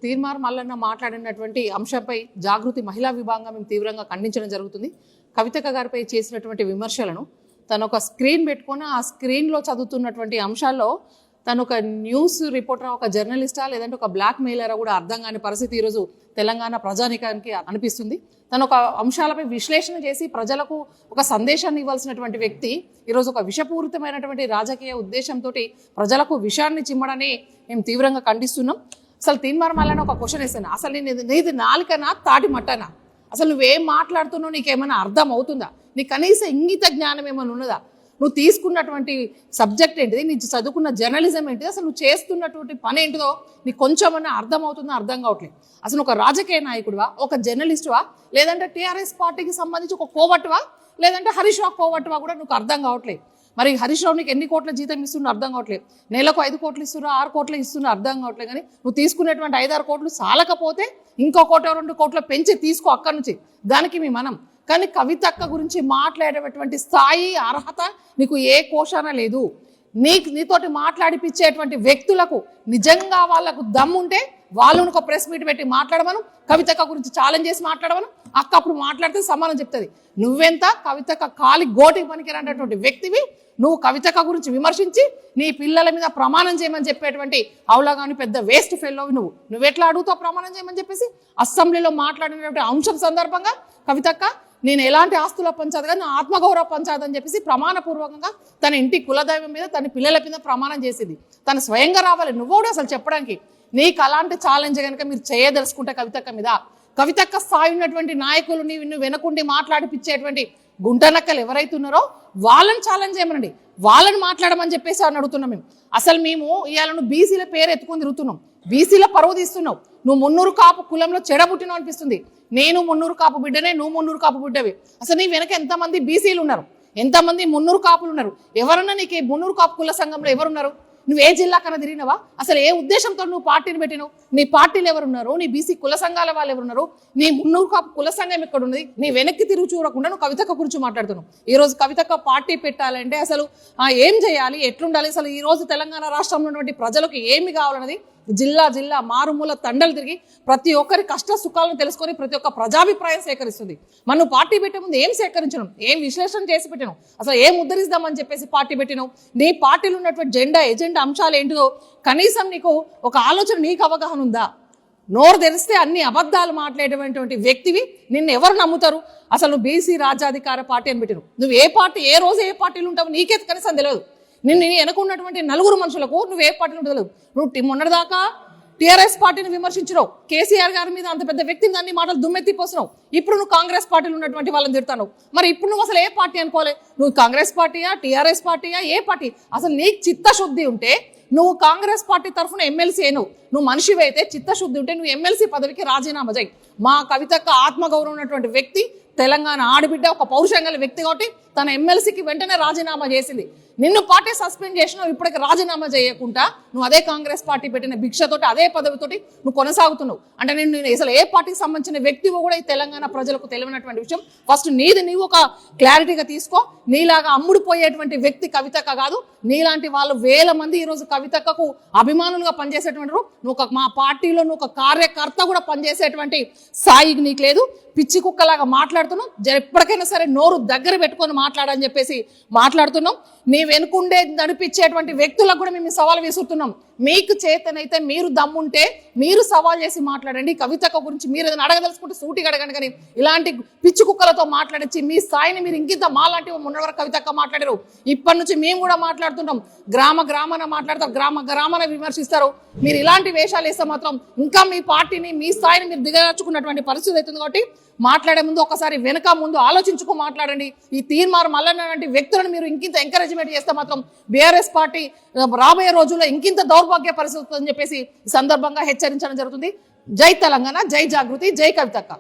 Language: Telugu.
తీర్మార్ మల్లన్న మాట్లాడినటువంటి అంశంపై జాగృతి మహిళా విభాగంగా మేము తీవ్రంగా ఖండించడం జరుగుతుంది. కవితక్క గారిపై చేసినటువంటి విమర్శలను తను ఒక స్క్రీన్ పెట్టుకొని ఆ స్క్రీన్లో చదువుతున్నటువంటి అంశాల్లో తను ఒక న్యూస్ రిపోర్టర్, ఒక జర్నలిస్టా లేదంటే ఒక బ్లాక్ మెయిలరా కూడా అర్థం కాని పరిస్థితి ఈరోజు తెలంగాణ ప్రజానికానికి అనిపిస్తుంది. తను ఒక అంశాలపై విశ్లేషణ చేసి ప్రజలకు ఒక సందేశాన్ని ఇవ్వాల్సినటువంటి వ్యక్తి ఈరోజు ఒక విషపూరితమైనటువంటి రాజకీయ ఉద్దేశంతో ప్రజలకు విషయాన్ని చిమ్మడని మేము తీవ్రంగా ఖండిస్తున్నాం. అసలు తీర్మార్ మల్లన్న ఒక క్వశ్చన్ వేసాను, అసలు నీది నాలుకనా తాటి మట్టనా? అసలు నువ్వేం మాట్లాడుతున్నావు, నీకేమైనా అర్థం అవుతుందా? నీ కనీస ఇంగిత జ్ఞానం ఏమైనా ఉన్నదా? నువ్వు తీసుకున్నటువంటి సబ్జెక్ట్ ఏంటిది, నీ చదువుకున్న జర్నలిజం ఏంటిది, అసలు నువ్వు చేస్తున్నటువంటి పని ఏంటిదో నీకు కొంచెమన్నా అర్థం అవుతుందో అర్థం కావట్లేదు. అసలు ఒక రాజకీయ నాయకుడివా, ఒక జర్నలిస్టువా, లేదంటే టీఆర్ఎస్ పార్టీకి సంబంధించి ఒక కోవట్టువా, లేదంటే హరీష్ రావు కోవట్టువా కూడా నువ్వు అర్థం కావట్లేదు. మరి హరీష్ రావు నీకు ఎన్ని కోట్ల జీతం ఇస్తున్నా అర్థం కావట్లేదు. నెలకు 5 కోట్లు ఇస్తున్నా, 6 కోట్లు ఇస్తున్నా అర్థం కావట్లేదు. కానీ నువ్వు తీసుకునేటువంటి 5-6 కోట్లు చాలకపోతే ఇంకో 1-2 కోట్లు పెంచి తీసుకో అక్కడి నుంచి, దానికి మీ మనం. కానీ కవితక్క గురించి మాట్లాడేటువంటి స్థాయి, అర్హత నీకు ఏ కోశాన లేదు. నీతోటి మాట్లాడిపించేటువంటి వ్యక్తులకు నిజంగా వాళ్ళకు దమ్ముంటే వాళ్ళను ఒక ప్రెస్ మీట్ పెట్టి మాట్లాడమను, కవితక్క గురించి ఛాలెంజ్ చేసి మాట్లాడమను. అక్క అప్పుడు మాట్లాడితే సమానం చెప్తుంది. నువ్వెంత కవితక్క కాలి గోటికి పనికిరానటువంటి వ్యక్తివి. నువ్వు కవితక్క గురించి విమర్శించి నీ పిల్లల మీద ప్రమాణం చేయమని చెప్పేటువంటి అవులాగాని పెద్ద వేస్ట్ ఫెల్లోవి నువ్వెట్లా అడుగుతావు ప్రమాణం చేయమని చెప్పేసి? అసెంబ్లీలో మాట్లాడినటువంటి అంశం సందర్భంగా కవితక్క నేను ఎలాంటి ఆస్తుల పంచాదు కానీ నా ఆత్మగౌరవ పంచాదు అని చెప్పేసి ప్రమాణపూర్వకంగా తన ఇంటి కులదైవం మీద తన పిల్లల మీద ప్రమాణం చేసింది. తను స్వయంగా రావాలి, నువ్వు కూడా అసలు చెప్పడానికి. నీకు అలాంటి ఛాలెంజ్ కనుక మీరు చేయదలుచుకుంటే కవితక్క మీద, కవితక్క స్థాయి ఉన్నటువంటి నాయకులు నువ్వు వెనకుండి మాట్లాడిపించేటువంటి గుంటనక్కలు ఎవరైతే ఉన్నారో వాళ్ళని ఛాలెంజ్ చేయమనండి, వాళ్ళని మాట్లాడమని చెప్పేసి అని అడుగుతున్నాం మేము. అసలు మేము ఇవాళ నువ్వు బీసీల పేరు ఎత్తుకొని తిరుగుతున్నావు, బీసీల పరువు తీస్తున్నావు. నువ్వు మున్నూరు కాపు కులంలో చెడబుట్టినావు అనిపిస్తుంది. నేను మున్నూరు కాపు బిడ్డనే, నువ్వు మున్నూరు కాపు బిడ్డవి. అసలు నీ వెనక ఎంతమంది బీసీలు ఉన్నారు, ఎంతమంది మున్నూరు కాపులు ఉన్నారు? ఎవరన్నా నీకు మున్నూరు కాపు కుల సంఘంలో ఎవరున్నారు? నువ్వు ఏ జిల్లా కన్నా తిరిగినవా? అసలు ఏ ఉద్దేశంతో నువ్వు పార్టీని పెట్టినావు? నీ పార్టీలు ఎవరున్నారు? నీ బీసీ కుల సంఘాల వాళ్ళు ఎవరున్నారు? నీ మున్నూరు కాపు కుల సంఘం ఎక్కడ ఉన్నది? నీ వెనక్కి తిరిగి చూడకుండా నువ్వు కవితక్క గురించి మాట్లాడుతున్నావు. ఈ రోజు కవితక్క పార్టీ పెట్టాలంటే అసలు ఏం చేయాలి, ఎట్లుండాలి, అసలు ఈ రోజు తెలంగాణ రాష్ట్రంలో ఉన్నటువంటి ప్రజలకు ఏమి కావాలన్నది జిల్లా మారుమూల తండలు తిరిగి ప్రతి ఒక్కరి కష్ట సుఖాలను తెలుసుకొని ప్రతి ఒక్క ప్రజాభిప్రాయం సేకరిస్తుంది. మనం పార్టీ పెట్టే ముందు ఏం సేకరించడం, ఏం విశ్లేషణ చేసి పెట్టినావు, అసలు ఏం ఉద్ధరిస్తామని చెప్పేసి పార్టీ పెట్టినావు? నీ పార్టీలో ఉన్నటువంటి ఎజెండా అంశాలు ఏంటిదో కనీసం నీకు ఒక ఆలోచన, నీకు అవగాహన ఉందా? నోరు తెరిస్తే అన్ని అబద్ధాలు మాట్లాడేటువంటి వ్యక్తివి, నిన్ను ఎవరు నమ్ముతారు? అసలు నువ్వు బీసీ రాజ్యాధికార పార్టీ అని పెట్టినావు. నువ్వు ఏ పార్టీ, ఏ రోజు ఏ పార్టీలు ఉంటావు నీకే కనీసం తెలియదు. నిన్ను వెనుకున్నటువంటి 4 మనుషులకు నువ్వు ఏ పార్టీలో తెలియదు. నువ్వు మొన్నటిదాకా టీఆర్ఎస్ పార్టీని విమర్శించినావు, కేసీఆర్ గారి మీద అంత పెద్ద వ్యక్తిని అన్ని మాటలు దుమ్మెత్తిపోసినావు. ఇప్పుడు నువ్వు కాంగ్రెస్ పార్టీలో ఉన్నటువంటి వాళ్ళని తిడతావు. మరి ఇప్పుడు నువ్వు అసలు ఏ పార్టీ అనుకోవాలి? నువ్వు కాంగ్రెస్ పార్టీయా, టీఆర్ఎస్ పార్టీయా, ఏ పార్టీ? అసలు నీకు చిత్తశుద్ధి ఉంటే నువ్వు కాంగ్రెస్ పార్టీ తరఫున ఎమ్మెల్సీ నువ్వు మనిషివి అయితే, చిత్తశుద్ధి ఉంటే నువ్వు ఎమ్మెల్సీ పదవికి రాజీనామా చేయి. మా కవితక్క ఆత్మగౌరవం ఉన్నటువంటి వ్యక్తి, తెలంగాణ ఆడబిడ్డ, ఒక పౌరుషంగా వ్యక్తి కాబట్టి తన ఎమ్మెల్సీకి వెంటనే రాజీనామా చేసింది. నిన్ను పార్టీ సస్పెండ్ చేసినావు, ఇప్పటికి రాజీనామా చేయకుండా నువ్వు అదే కాంగ్రెస్ పార్టీ పెట్టిన భిక్షతోటి అదే పదవితోటి నువ్వు కొనసాగుతున్నావు. అంటే నేను అసలు ఏ పార్టీకి సంబంధించిన వ్యక్తివో కూడా ఈ తెలంగాణ ప్రజలకు తెలియనటువంటి విషయం. ఫస్ట్ నీవు ఒక క్లారిటీగా తీసుకో. నీలాగా అమ్ముడుపోయేటువంటి వ్యక్తి కవితక్క కాదు. నీలాంటి వాళ్ళు వేల మంది ఈరోజు కవితక్కకు అభిమానులుగా పనిచేసేటువంటి నువ్వు మా పార్టీలో నువ్వు ఒక కార్యకర్త కూడా పనిచేసేటువంటి స్థాయి నీకు లేదు. పిచ్చి కుక్కలాగా మాట్లాడుతున్నావు. ఎప్పటికైనా సరే నోరు దగ్గర పెట్టుకొని మాట్లాడని చెప్పేసి మాట్లాడుతున్నాం. నీ వెనుకుండే నడిపించేటువంటి వ్యక్తులకు కూడా మేము సవాల్ విసురుతున్నాం. మీకు చేతనైతే మీరు దమ్ముంటే మీరు సవాల్ చేసి మాట్లాడండి. కవితక్క గురించి మీరు ఏదైనా అడగదలుచుకుంటే సూటిగా అడగండి. కానీ ఇలాంటి పిచ్చి కుక్కలతో మాట్లాడించి మీ స్థాయిని మీరు ఇంకింత మాలాంటి మొన్నటి కవితక్క మాట్లాడారు. ఇప్పటి నుంచి మేము కూడా మాట్లాడుతుంటాం. గ్రామాన మాట్లాడతారు, గ్రామాన విమర్శిస్తారు. మీరు ఇలాంటి వేషాలు వేస్తే మాత్రం ఇంకా మీ పార్టీని, మీ స్థాయిని మీరు దిగజార్చుకున్నటువంటి పరిస్థితి అవుతుంది. కాబట్టి మాట్లాడే ముందు ఒకసారి వెనక ముందు ఆలోచించుకో మాట్లాడండి. ఈ తీర్మార్ మల్లన్న లాంటి వ్యక్తులను మీరు ఇంకింత ఎంకరేజ్మెంట్ చేస్తే మాత్రం బీఆర్ఎస్ పార్టీ రాబోయే రోజుల్లో ఇంకింత దౌర్భాగ్య పరిస్థితి అని చెప్పేసి ఈ సందర్భంగా హెచ్చరించడం జరుగుతుంది. జై తెలంగాణ, జై జాగృతి, జై కవితక్క.